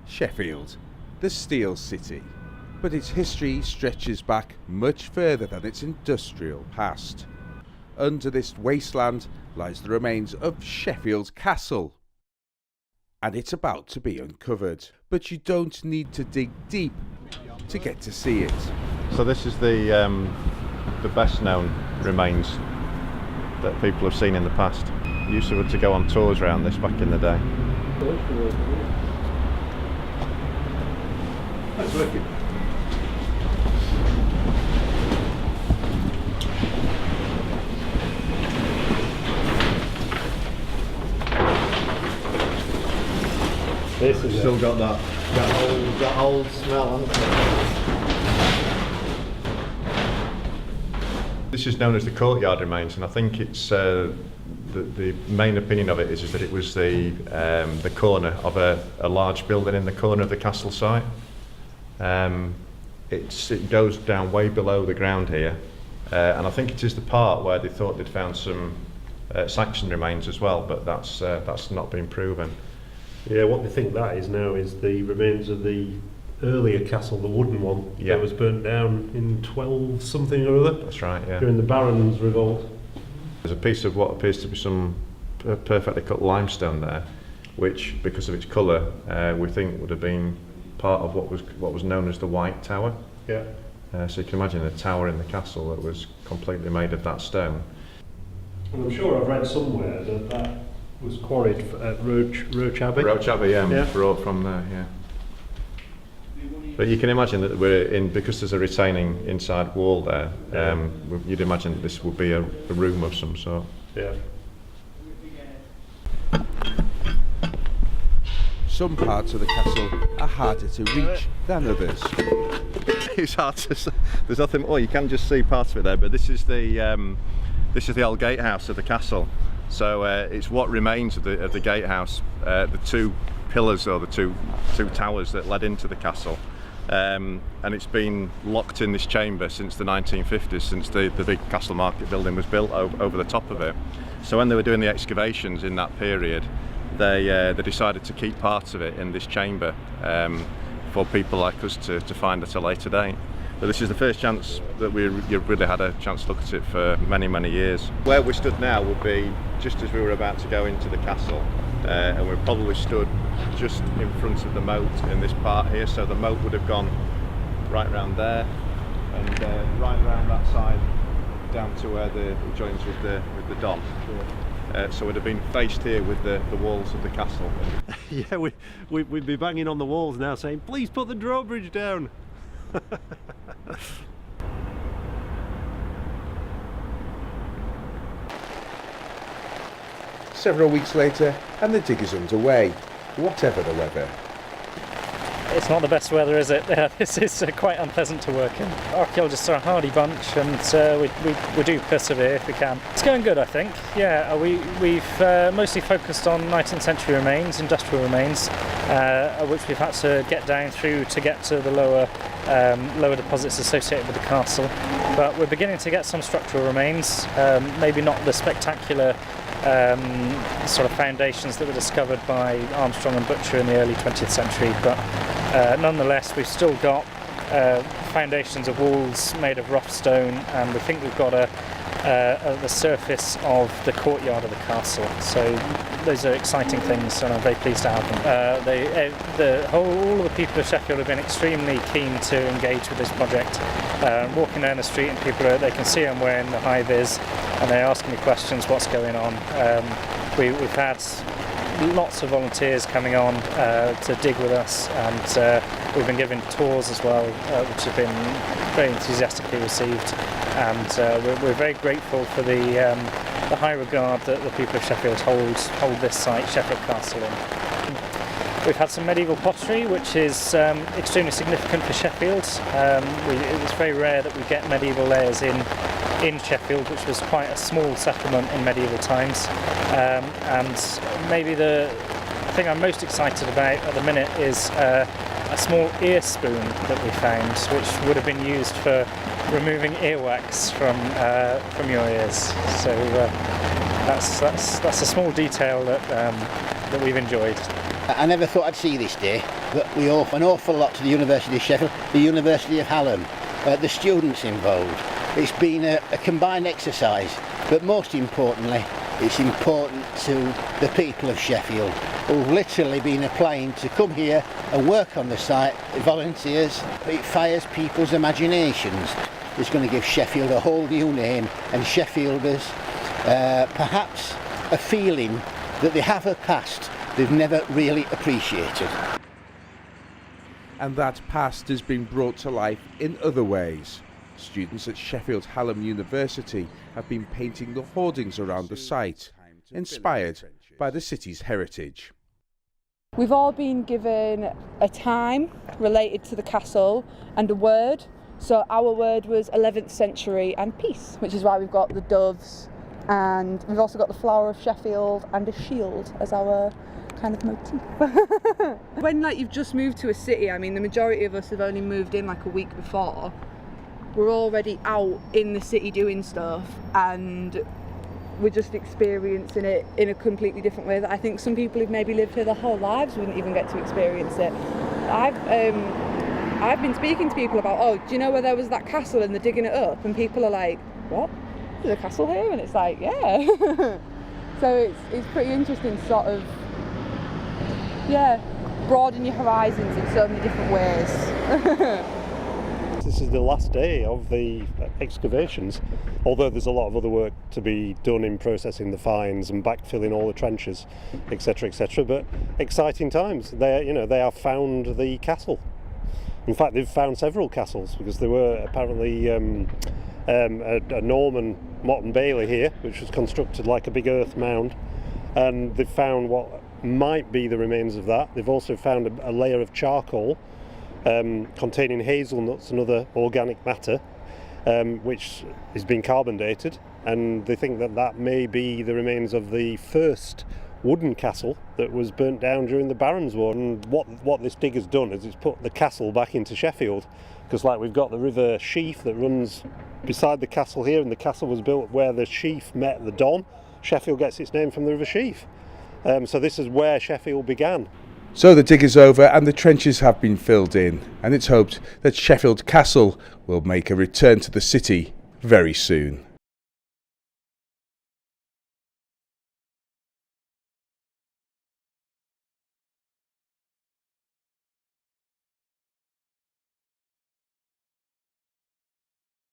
Sheffield, the Steel City, but its history stretches back much further than its industrial past. Under this wasteland lies the remains of Sheffield Castle, and it's about to be uncovered, but you don't need to dig deep to get to see it. So this is the best known remains that people have seen in the past. Used to go on tours around this back in the day. That's working. This has still got that old smell, hasn't it? This is known as the courtyard remains, and I think it's the main opinion of it is that it was the corner of a large building in the corner of the castle site. It goes down way below the ground here, and I think it is the part where they thought they'd found some sanctioned remains as well, but that's not been proven. Yeah, what they think that is now is the remains of the earlier castle, the wooden one, that was burnt down in 12 something or other. That's right, yeah. During the Barons' Revolt. There's a piece of what appears to be some perfectly cut limestone there, which, because of its colour, we think would have been part of what was known as the White Tower. Yeah. So you can imagine a tower in the castle that was completely made of that stone. And I'm sure I've read somewhere that was quarried at Roach Abbey. Roach Abbey, brought from there, yeah. But you can imagine that we're in, because there's a retaining inside wall there, you'd imagine that this would be a room of some sort. Yeah. Some parts of the castle are harder to reach than others. It's hard to say. There's nothing. Oh, you can just see parts of it there. But this is the old gatehouse of the castle. So it's what remains of the gatehouse. The two pillars, or the two towers that led into the castle. And it's been locked in this chamber since the 1950s, since the big Castle Market building was built over the top of it. So when they were doing the excavations in that period, they decided to keep parts of it in this chamber for people like us to find at a later date. But this is the first chance that you've really had a chance to look at it for many, many years. Where we stood now would be just as we were about to go into the castle, and we're probably stood just in front of the moat in this part here, so the moat would have gone right round there and right round that side down to where it joins with the dock. So we'd have been faced here with the walls of the castle. Yeah, we'd be banging on the walls now saying, please put the drawbridge down. Several weeks later, and the dig is underway, whatever the weather. It's not the best weather, is it? This is quite unpleasant to work in. Archaeologists are a hardy bunch, and we do persevere if we can. It's going good, I think. Yeah, we've mostly focused on 19th century remains, industrial remains, which we've had to get down through to get to the lower deposits associated with the castle. But we're beginning to get some structural remains, maybe not the spectacular sort of foundations that were discovered by Armstrong and Butcher in the early 20th century, but nonetheless we've still got foundations of walls made of rough stone, and we think we've got the surface of the courtyard of the castle. So those are exciting things, and I'm very pleased to have them. All of the people of Sheffield have been extremely keen to engage with this project. Walking down the street and people they can see I'm wearing the high vis, and they're asking me questions, what's going on. We've had lots of volunteers coming on to dig with us, and we've been given tours as well, which have been very enthusiastically received, and we're very grateful for the high regard that the people of Sheffield hold this site, Sheffield Castle, in. We've had some medieval pottery, which is extremely significant for Sheffield. It's very rare that we get medieval layers in Sheffield, which was quite a small settlement in medieval times. And maybe the thing I'm most excited about at the minute is a small ear spoon that we found, which would have been used for removing earwax from your ears. So that's a small detail that we've enjoyed. I never thought I'd see this day, but we owe an awful lot to the University of Sheffield, the University of Hallam, the students involved. It's been a combined exercise, but most importantly, it's important to the people of Sheffield who've literally been applying to come here and work on the site, volunteers. It fires people's imaginations. It's going to give Sheffield a whole new name, and Sheffielders perhaps a feeling that they have a past they've never really appreciated. And that past has been brought to life in other ways. Students at Sheffield Hallam University have been painting the hoardings around the site, inspired by the city's heritage. We've all been given a time related to the castle and a word. So our word was 11th century and peace, which is why we've got the doves, and we've also got the flower of Sheffield and a shield as our kind of motif. When you've just moved to a city, I mean the majority of us have only moved in a week before, we're already out in the city doing stuff, and we're just experiencing it in a completely different way that I think some people who've maybe lived here their whole lives wouldn't even get to experience it. I've been speaking to people about, oh, do you know where there was that castle and they're digging it up? And people are like, what? There's a castle here? And it's like, yeah. So it's pretty interesting to sort of, broaden your horizons in so many different ways. This is the last day of the excavations, although there's a lot of other work to be done in processing the finds and backfilling all the trenches, etc., etc. But exciting times. They have found the castle. In fact, they've found several castles, because there were apparently a Norman motte and bailey here, which was constructed like a big earth mound, and they've found what might be the remains of that. They've also found a layer of charcoal containing hazelnuts and other organic matter, which is being carbon dated, and they think that may be the remains of the first wooden castle that was burnt down during the Barons' War. And what this dig has done is it's put the castle back into Sheffield, because we've got the river Sheaf that runs beside the castle here, and the castle was built where the Sheaf met the Don. Sheffield gets its name from the river Sheaf. So this is where Sheffield began. So the dig is over and the trenches have been filled in, and it's hoped that Sheffield Castle will make a return to the city very soon.